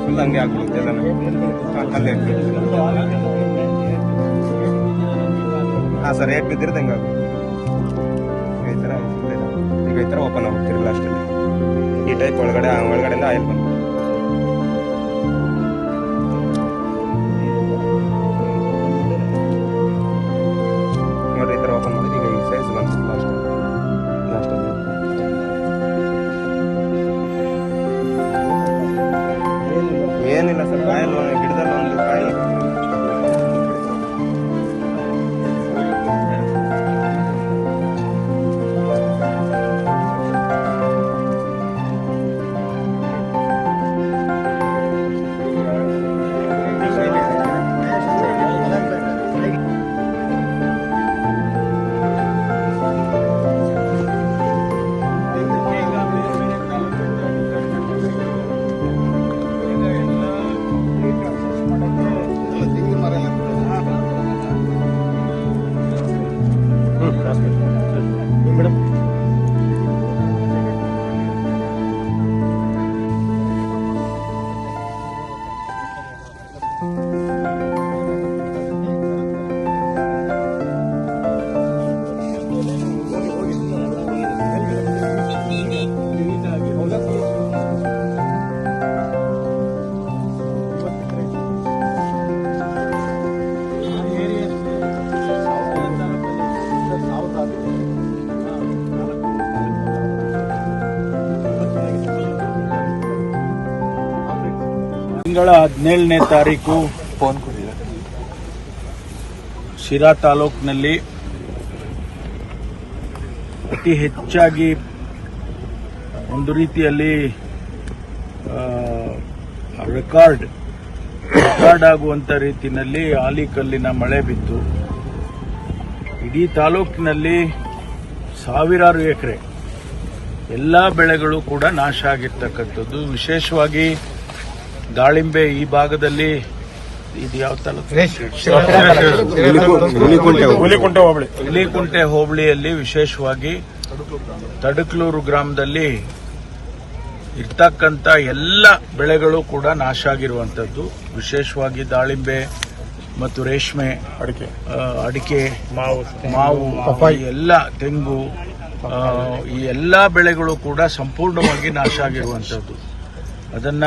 Full ಹಂಗೆ ಆಗ್ಬಿಡುತ್ತೆ ಎಲ್ಲ ಅಲ್ಲೇ ಹಾಂ ಸರ್ ರೇಟ್ ಬಿದ್ದಿರುತ್ತೆ ಹಂಗೆ ಈ ಥರ ಓಪನ್ ಆಗೋಗ್ತಿರಲ್ಲ ಅಷ್ಟಲ್ಲಿ ಈ ಟೈಪ್ ಒಳಗಡೆಯಿಂದ ಆಯಿಲ್ ಬಂದು ನೋಡಿ ಈ ಥರ ಓಪನ್ ಮಾಡಿದ್ರೆ ಈಗ ಈ ಸೈಜ್ ಬಂದು ಲಾಸ್ಟಲ್ಲಿ ಏನಿಲ್ಲ ಸರ್ ಕಾಯಲ್ಲಿ ಗಿಡದಲ್ಲಿ ಒಂದು ಕಾಯಿ ತಿಂಗಳ 17ನೇ ತಾರೀಕು ಶಿರಾ ತಾಲೂಕಿನಲ್ಲಿ ಅತಿ ಹೆಚ್ಚಾಗಿ ಒಂದು ರೀತಿಯಲ್ಲಿ ರೆಕಾರ್ಡ್ ಆಗುವಂತ ರೀತಿಯಲ್ಲಿ ಆಲಿಕಲ್ಲಿನ ಮಳೆ ಬಿತ್ತು. ಇಡೀ ತಾಲೂಕಿನಲ್ಲಿ ಸಾವಿರಾರು ಎಕರೆ ಎಲ್ಲ ಬೆಳೆಗಳು ಕೂಡ ನಾಶ ಆಗಿರ್ತಕ್ಕಂಥದ್ದು. ವಿಶೇಷವಾಗಿ ದಾಳಿಂಬೆ ಈ ಭಾಗದಲ್ಲಿ ಇದು ಯಾವ ತಾಲೂಕು? ಹುಲಿಕುಂಟೆ ಹೋಬಳಿಯಲ್ಲಿ ವಿಶೇಷವಾಗಿ ತಡಕಲೂರು ಗ್ರಾಮದಲ್ಲಿ ಇರ್ತಕ್ಕಂಥ ಎಲ್ಲ ಬೆಳೆಗಳು ಕೂಡ ನಾಶ ಆಗಿರುವಂತದ್ದು. ವಿಶೇಷವಾಗಿ ದಾಳಿಂಬೆ ಮತ್ತು ರೇಷ್ಮೆ, ಅಡಿಕೆ, ಮಾವು, ಪಪ್ಪಾಯಿ, ಎಲ್ಲ ತೆಂಗು, ಈ ಎಲ್ಲ ಬೆಳೆಗಳು ಕೂಡ ಸಂಪೂರ್ಣವಾಗಿ ನಾಶ ಆಗಿರುವಂತದ್ದು. ಅದನ್ನ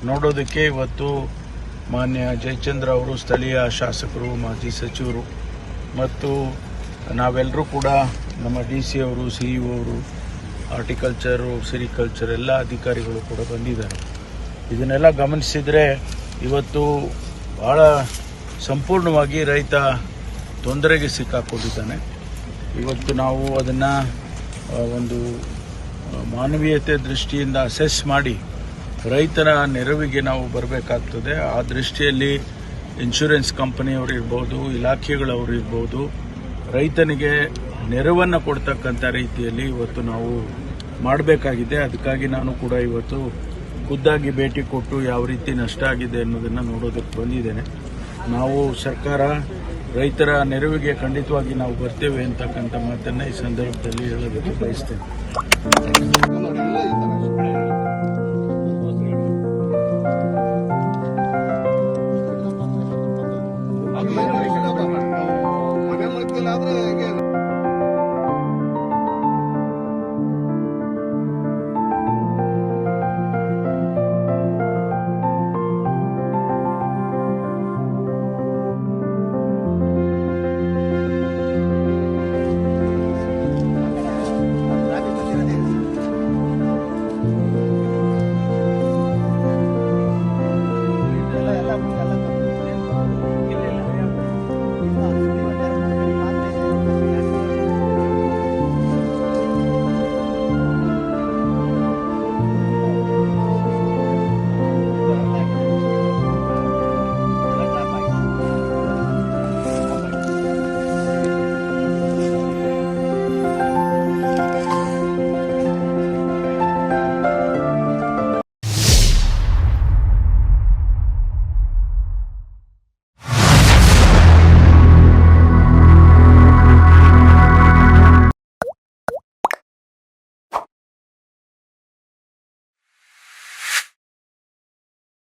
ನೋಡೋದಕ್ಕೆ ಇವತ್ತು ಮಾನ್ಯ ಜಯಚಂದ್ರ ಅವರು, ಸ್ಥಳೀಯ ಶಾಸಕರು, ಮಾಜಿ ಸಚಿವರು ಮತ್ತು ನಾವೆಲ್ಲರೂ ಕೂಡ ನಮ್ಮ DC ಅವರು, CEO ಅವರು, ಹಾರ್ಟಿಕಲ್ಚರು, ಸಿರಿಕಲ್ಚರ್ ಎಲ್ಲ ಅಧಿಕಾರಿಗಳು ಕೂಡ ಬಂದಿದ್ದಾರೆ. ಇದನ್ನೆಲ್ಲ ಗಮನಿಸಿದರೆ ಇವತ್ತು ಬಹಳ ಸಂಪೂರ್ಣವಾಗಿ ರೈತ ತೊಂದರೆಗೆ ಸಿಕ್ಕಾಕೊಂಡಿದ್ದಾನೆ. ಇವತ್ತು ನಾವು ಅದನ್ನು ಒಂದು ಮಾನವೀಯತೆ ದೃಷ್ಟಿಯಿಂದ ಅಸೆಸ್ ಮಾಡಿ ರೈತರ ನೆರವಿಗೆ ನಾವು ಬರಬೇಕಾಗ್ತದೆ. ಆ ದೃಷ್ಟಿಯಲ್ಲಿ ಇನ್ಶೂರೆನ್ಸ್ ಕಂಪನಿಯವರು ಇರ್ಬೋದು, ಇಲಾಖೆಗಳವರು ಇರ್ಬೋದು, ರೈತನಿಗೆ ನೆರವನ್ನು ಕೊಡ್ತಕ್ಕಂಥ ರೀತಿಯಲ್ಲಿ ಇವತ್ತು ನಾವು ಮಾಡಬೇಕಾಗಿದೆ. ಅದಕ್ಕಾಗಿ ನಾನು ಕೂಡ ಇವತ್ತು ಖುದ್ದಾಗಿ ಭೇಟಿ ಕೊಟ್ಟು ಯಾವ ರೀತಿ ನಷ್ಟ ಆಗಿದೆ ಅನ್ನೋದನ್ನು ನೋಡೋದಕ್ಕೆ ಬಂದಿದ್ದೇನೆ. ನಾವು ಸರ್ಕಾರ ರೈತರ ನೆರವಿಗೆ ಖಂಡಿತವಾಗಿ ನಾವು ಬರ್ತೇವೆ ಅಂತಕ್ಕಂಥ ಮಾತನ್ನು ಈ ಸಂದರ್ಭದಲ್ಲಿ ಹೇಳೋದಕ್ಕೆ ಬಯಸ್ತೇನೆ.